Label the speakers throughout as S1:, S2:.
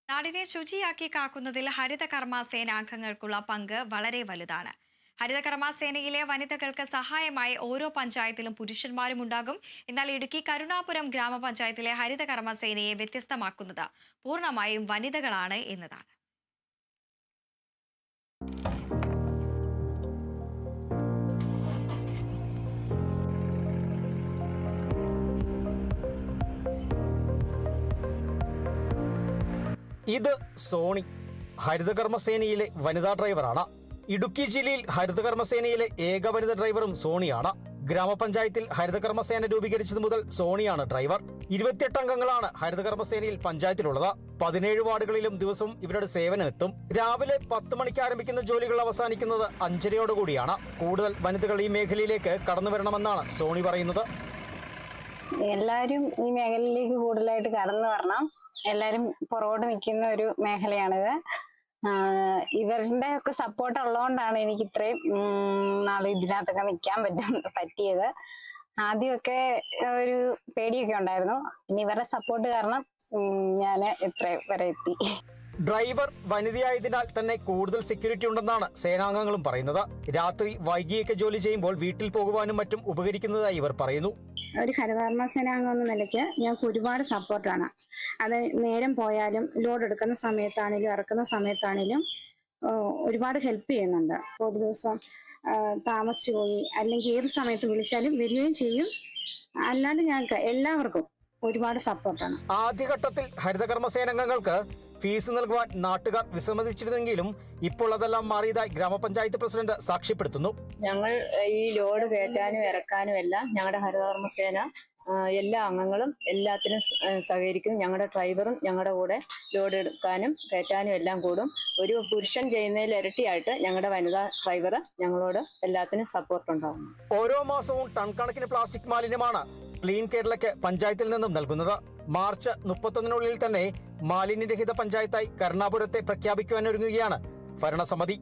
S1: നാടിനെ ശുചിയാക്കി കാക്കുന്നതിൽ ഹരിതകർമ്മ സേനാംഗങ്ങൾക്കുള്ള പങ്ക് വളരെ വലുതാണ്. ഹരിതകർമ്മ സേനയിലെ വനിതകൾക്ക് സഹായമായി ഓരോ പഞ്ചായത്തിലും പുരുഷന്മാരും ഉണ്ടാകും. എന്നാൽ ഇടുക്കി കരുണാപുരം ഗ്രാമപഞ്ചായത്തിലെ ഹരിതകർമ്മ സേനയെ വ്യത്യസ്തമാക്കുന്നത് പൂർണ്ണമായും വനിതകളാണ് എന്നതാണ്.
S2: ഇത് സോണി, ഹരിതകർമ്മസേനയിലെ വനിതാ ഡ്രൈവറാണ്. ഇടുക്കി ജില്ലയിൽ ഹരിതകർമ്മസേനയിലെ ഏക വനിതാ ഡ്രൈവറും സോണിയാണ്. ഗ്രാമപഞ്ചായത്തിൽ ഹരിതകർമ്മസേന രൂപീകരിച്ചത് മുതൽ സോണിയാണ് ഡ്രൈവർ. 28 അംഗങ്ങളാണ് ഹരിതകർമ്മസേനയിൽ പഞ്ചായത്തിലുള്ളത്. 17 വാർഡുകളിലും ദിവസവും ഇവരുടെ സേവനം എത്തും. രാവിലെ 10 മണിക്ക് ആരംഭിക്കുന്ന ജോലികൾ അവസാനിക്കുന്നത് 5:30യോടുകൂടിയാണ്. കൂടുതൽ വനിതകൾ ഈ മേഖലയിലേക്ക് കടന്നു വരണമെന്നാണ് സോണി പറയുന്നത്.
S3: എല്ലാവരും ഈ മേഖലയിലേക്ക് കൂടുതലായിട്ട് കടന്നു വരണം. എല്ലാരും പുറകോട്ട് നിൽക്കുന്ന ഒരു മേഖലയാണിത്. ഇവരുടെ ഒക്കെ സപ്പോർട്ട് ഉള്ളതുകൊണ്ടാണ് എനിക്ക് ഇത്രയും നാളെ ഇതിനകത്തൊക്കെ നിൽക്കാൻ പറ്റിയത്. ആദ്യമൊക്കെ ഒരു പേടിയൊക്കെ ഉണ്ടായിരുന്നു. പിന്നെ ഇവരുടെ സപ്പോർട്ട് കാരണം ഞാൻ ഇത്ര വരെ എത്തി.
S2: ഡ്രൈവർ വനിതയായതിനാൽ തന്നെ കൂടുതൽ സെക്യൂരിറ്റി ഉണ്ടെന്നാണ് സേനാംഗങ്ങളും പറയുന്നത്. രാത്രി വൈകിയൊക്കെ ജോലി ചെയ്യുമ്പോൾ വീട്ടിൽ പോകുവാനും മറ്റും ഉപകരിക്കുന്നതായി ഇവർ പറയുന്നു.
S4: ഒരു ഹരിതകർമ്മ സേനാംഗം എന്ന നിലയ്ക്ക് ഞങ്ങൾക്ക് ഒരുപാട് സപ്പോർട്ടാണ്. അത് നേരം പോയാലും ലോഡ് എടുക്കുന്ന സമയത്താണെങ്കിലും ഇറക്കുന്ന സമയത്താണെങ്കിലും ഒരുപാട് ഹെൽപ്പ് ചെയ്യുന്നുണ്ട്. ഒരു ദിവസം താമസിച്ചു പോയി അല്ലെങ്കിൽ ഏത് സമയത്ത് വിളിച്ചാലും വരികയും ചെയ്യും. അല്ലാണ്ട് ഞങ്ങൾക്ക് എല്ലാവർക്കും ഒരുപാട് സപ്പോർട്ടാണ്.
S2: ആദ്യഘട്ടത്തിൽ ഹരിതകർമ്മ സേനാംഗങ്ങൾക്ക് ഫീസ് നൽകുവാൻ നാട്ടുകാർ വിസമ്മതിച്ചിരുന്നെങ്കിലും ഇപ്പോൾ അതെല്ലാം മാറിയതായി ഗ്രാമപഞ്ചായത്ത് പ്രസിഡന്റ് സാക്ഷ്യപ്പെടുത്തുന്നു.
S5: ഞങ്ങൾ ഈ ലോഡ് കയറ്റാനും ഇറക്കാനും എല്ലാം ഞങ്ങളുടെ ഹരിതകർമ്മസേന എല്ലാ അംഗങ്ങളും എല്ലാത്തിനും സഹകരിക്കും. ഞങ്ങളുടെ ഡ്രൈവറും ഞങ്ങളുടെ കൂടെ ലോഡ് എടുക്കാനും കയറ്റാനും എല്ലാം കൂടും. ഒരു പുരുഷൻ ചെയ്യുന്നതിൽ ഇരട്ടിയായിട്ട് ഞങ്ങളുടെ വനിതാ ഡ്രൈവർ ഞങ്ങളോട് എല്ലാത്തിനും സപ്പോർട്ട് ഉണ്ടാകും.
S2: ഓരോ മാസവും ടൺ കണക്കിന് പ്ലാസ്റ്റിക് മാലിന്യമാണ് ക്ലീൻ കേരളയ്ക്ക് പഞ്ചായത്തിൽ നിന്നും നൽകുന്നത്. മാർച്ച് 31-നുള്ളിൽ തന്നെ മാലിന്യരഹിത പഞ്ചായത്തായി കരുണാപുരത്തെ പ്രഖ്യാപിക്കുവാനൊരുങ്ങുകയാണ് ഭരണസമിതി.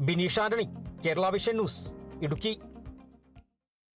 S2: Bineesh Antony, Kerala vision news, Idukki.